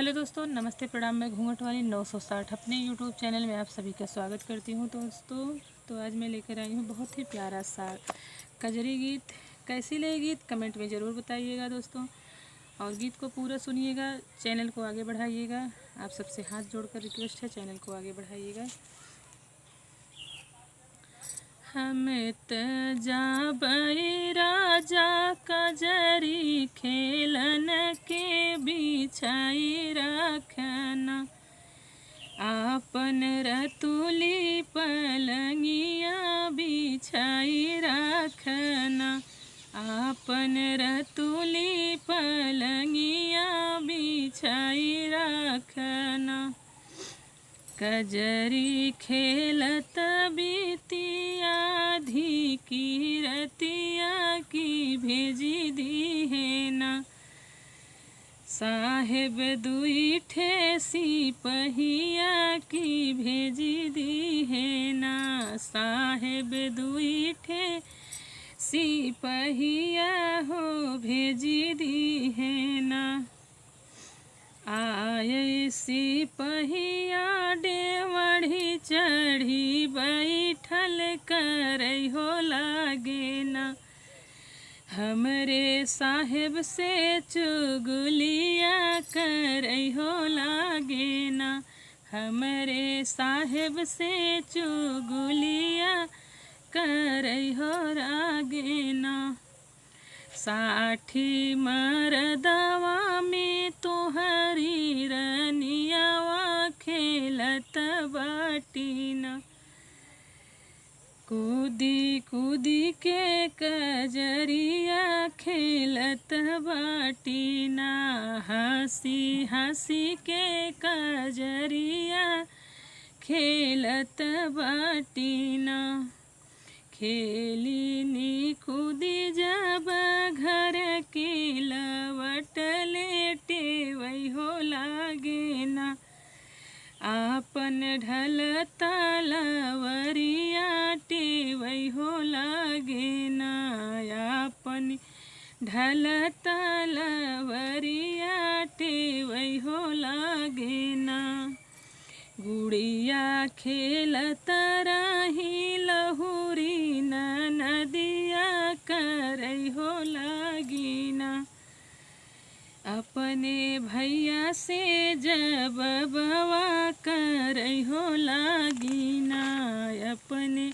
Hello दोस्तों, नमस्ते प्रणाम। मैं घूंघट वाली 960 अपने यूट्यूब चैनल में आप सभी का स्वागत करती हूं। दोस्तों तो आज मैं लेकर आई हूं बहुत ही प्यारा सा कजरी गीत। कैसी लगे गीत कमेंट में ज़रूर बताइएगा दोस्तों, और गीत को पूरा सुनिएगा, चैनल को आगे बढ़ाइएगा। आप सबसे हाथ जोड़कर रिक्वेस्ट है, चैनल को आगे बढ़ाइएगा। हम त जाबई राजा कजरी खेलन के बिछाई रखना, आपन रतुली पलंगिया बिछाई रखना, आपन रतुली पलंगिया बिछाई रखना। कजरी खेलत बीतिया धी की रतिया की भेजी दी है ना, साहेब दुई ठे सिपहिया की भेजी दी है ना, साहेब दुई ठे सिपहिया हो भेजी दी है ना। आए सिपहिया डेवढ़ी चढ़ी बैठल करई हो लागे ना, हमरे साहेब से चुगलिया करई हो लागे ना, हमरे साहेब से चुगलिया करई हो लागे ना। साठी मरदवा में तोहरी रनियावा खेलत बाटीना, कूदी कूदी के कजरिया खेलत बाटीना, हंसी हंसी के कजरिया खेलत बाटीना। खेली नी कूदी जब घर के लवट लेटे वही हो लागे ना, आपन ढल तलवरिया टेवई हो लागे ना, आपन ढल तलवरिया टेवई हो लागे ना। गुड़िया खेलत रही लहुरी नदिया करई हो लागी ना, अपने भैया से जब बवा करई हो लागी ना, अपने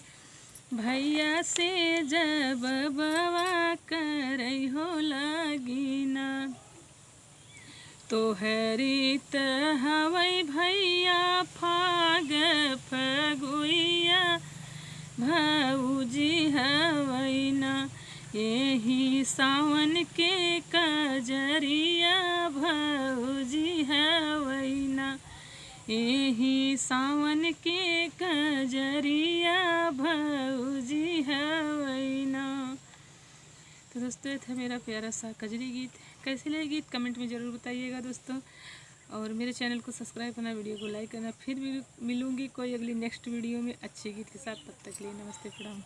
भैया से जब बवा करई हो लागी ना। तोहरी त हवई भैया फाग फगुइया भौजी हवई ना, यही सावन के कजरिया भौजी हवई ना, यही सावन के कजरिया भौजी हवई ना। तो दोस्तों ये था मेरा प्यारा सा कजरी गीत। कैसे लगे गीत कमेंट में ज़रूर बताइएगा दोस्तों, और मेरे चैनल को सब्सक्राइब करना, वीडियो को लाइक करना। फिर भी मिलूँगी कोई अगली नेक्स्ट वीडियो में अच्छे गीत के साथ। तब तक के लिए नमस्ते प्रणाम।